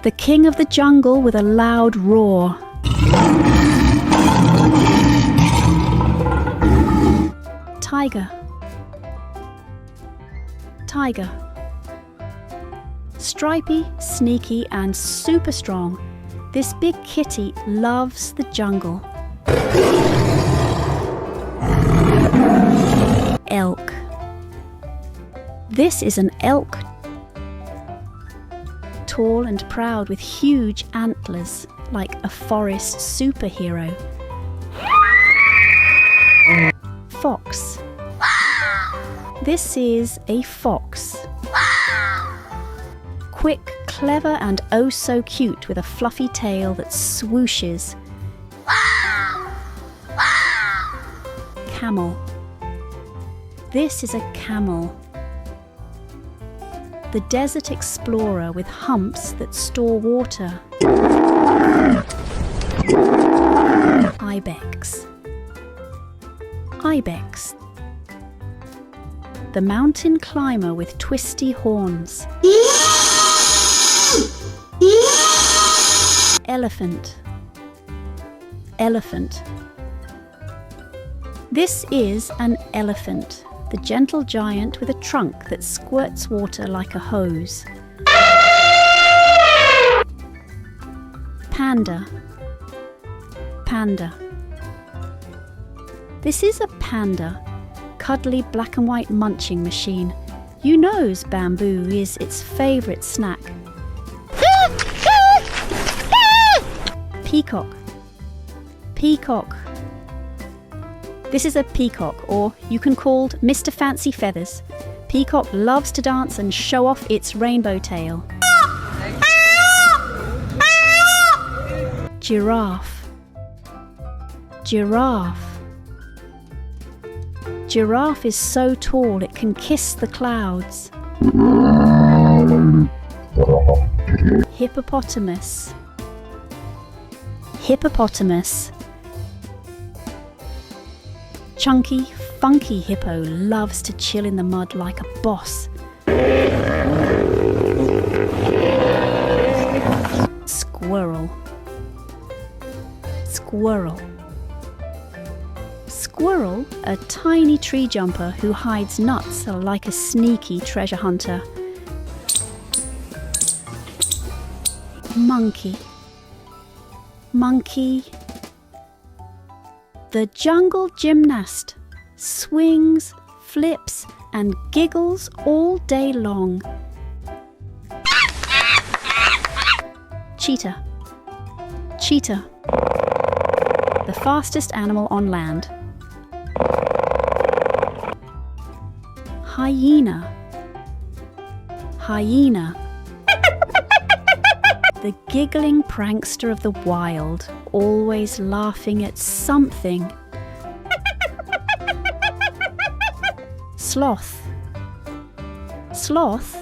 The king of the jungle with a loud roar. Tiger. Tiger. Stripy, sneaky, and super strong, this big kitty loves the jungle. Elk. This is an elk. Tall and proud with huge antlers, like a forest superhero. Fox. This is a fox. Quick, clever, and oh so cute with a fluffy tail that swooshes. Camel. This is a camel. The desert explorer with humps that store water. Ibex. Ibex. The mountain climber with twisty horns. Elephant. Elephant. This is an elephant, the gentle giant with a trunk that squirts water like a hose. Panda. Panda. This is a panda, cuddly black and white munching machine. You knows bamboo is its favourite snack. Peacock. Peacock. This is a peacock, or you can call Mr. Fancy Feathers. Peacock loves to dance and show off its rainbow tail. Giraffe. Giraffe. Giraffe is so tall it can kiss the clouds. Hippopotamus. Hippopotamus. Chunky, funky hippo loves to chill in the mud like a boss. Squirrel. Squirrel. Squirrel, a tiny tree jumper who hides nuts like a sneaky treasure hunter. Monkey. Monkey. The jungle gymnast swings, flips, and giggles all day long. Cheetah. Cheetah. The fastest animal on land. Hyena. Hyena. The giggling prankster of the wild, always laughing at something. Sloth. Sloth.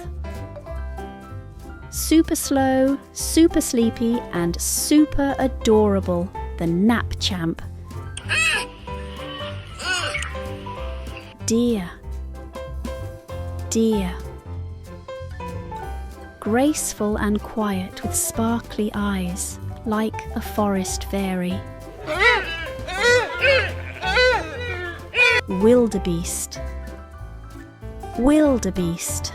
Super slow, super sleepy, and super adorable, the nap champ. Deer. Deer. Graceful and quiet with sparkly eyes, like a forest fairy. Wildebeest. Wildebeest.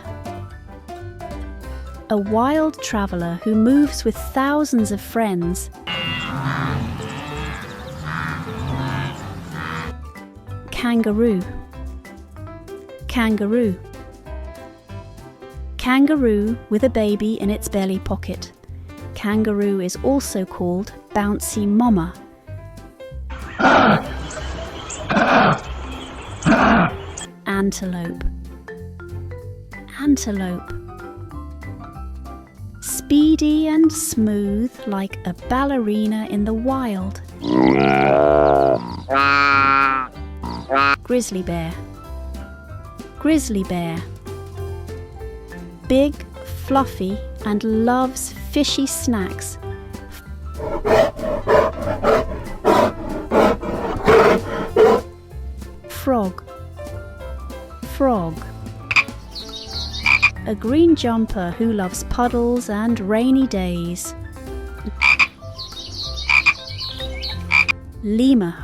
A wild traveller who moves with thousands of friends. Kangaroo. Kangaroo. Kangaroo with a baby in its belly pocket. Kangaroo is also called bouncy mama. Antelope. Antelope. Speedy and smooth like a ballerina in the wild. Grizzly bear. Grizzly bear. Big, fluffy, and loves fishy snacks. Frog. Frog. a green jumper who loves puddles and rainy days. Lemur.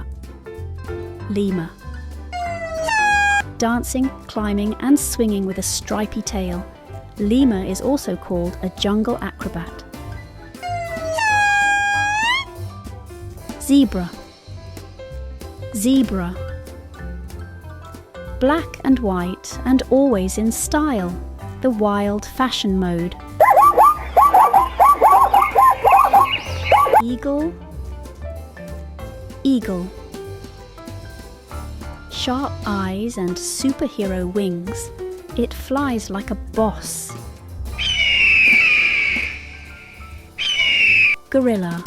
Lemur. Dancing, climbing and swinging with a stripy tail. Lemur is also called a jungle acrobat. Zebra. Zebra. Black and white and always in style. The wild fashion mode. Eagle. Eagle. Sharp eyes and superhero wings. It flies like a boss. Gorilla.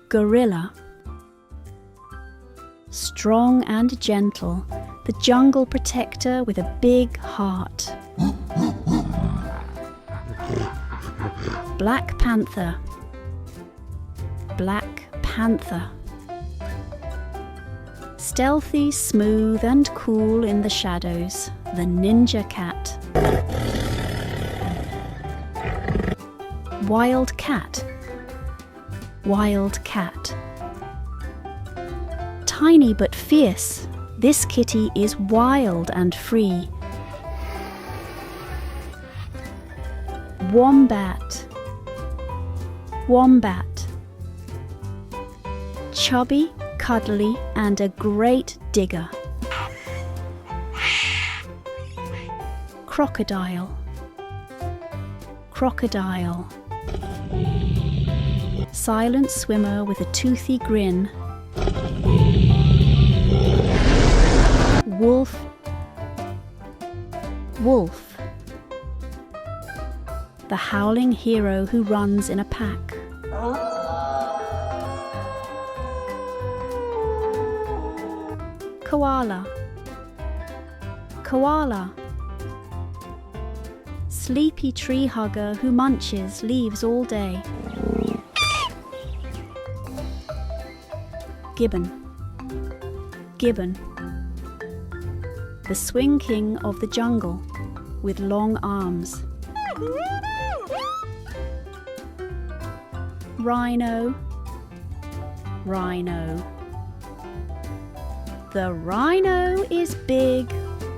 Gorilla. Strong and gentle, the jungle protector with a big heart. Black panther. Black panther. Stealthy, smooth and cool in the shadows, the ninja cat. Wild cat. Wild cat. Tiny but fierce, this kitty is wild and free. Wombat. Wombat. Chubby, cuddly and a great digger. Crocodile. Crocodile. Silent swimmer with a toothy grin. Wolf. Wolf. The howling hero who runs in a pack. Koala. Koala. Sleepy tree hugger who munches leaves all day. Gibbon. Gibbon. The swing king of the jungle with long arms. Rhino. Rhino. The rhino is big,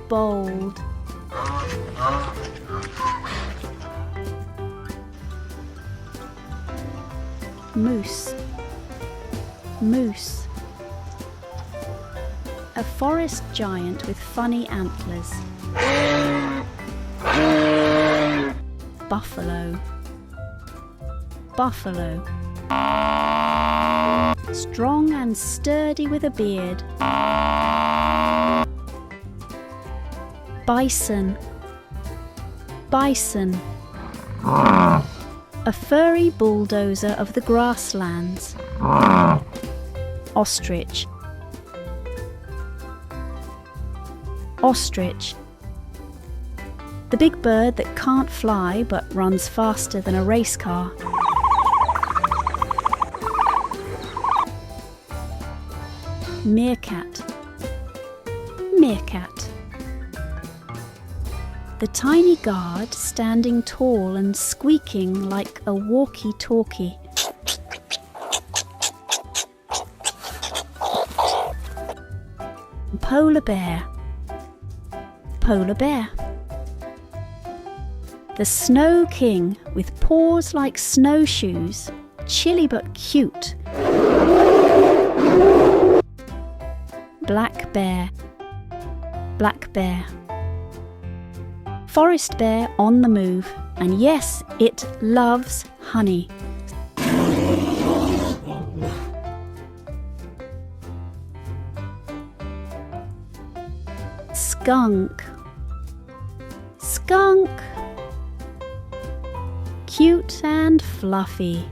bold. Moose. Moose. A forest giant with funny antlers. Buffalo. Buffalo. Strong and sturdy with a beard. Bison. Bison. A furry bulldozer of the grasslands. Ostrich. Ostrich. The big bird that can't fly but runs faster than a race car. Meerkat. Meerkat. The tiny guard standing tall and squeaking like a walkie-talkie. Polar bear. Polar bear. The snow king with paws like snowshoes, chilly but cute. Black bear. Black bear. Forest bear on the move, and yes, it loves honey. Skunk. Skunk. Cute and fluffy.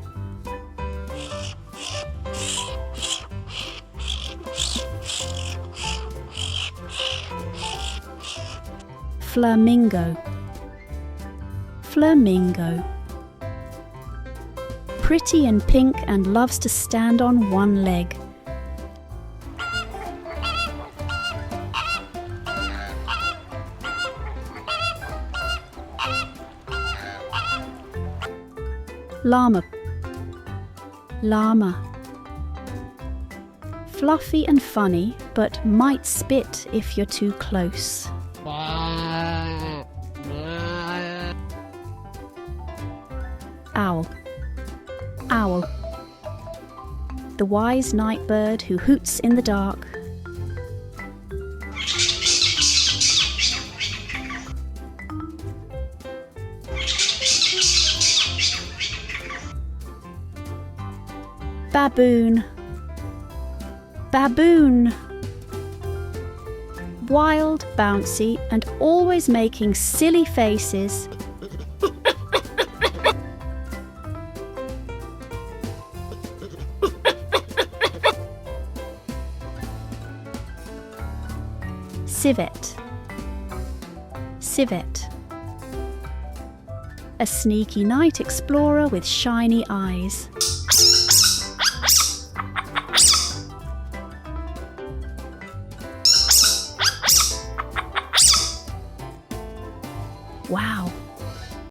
Flamingo. Flamingo. Pretty and pink and loves to stand on one leg. Llama. Llama. Fluffy and funny, but might spit if you're too close. Owl. Owl. The wise night bird who hoots in the dark. Baboon. Baboon. Wild, bouncy, and always making silly faces. Civet. Civet. A sneaky night explorer with shiny eyes. Wow,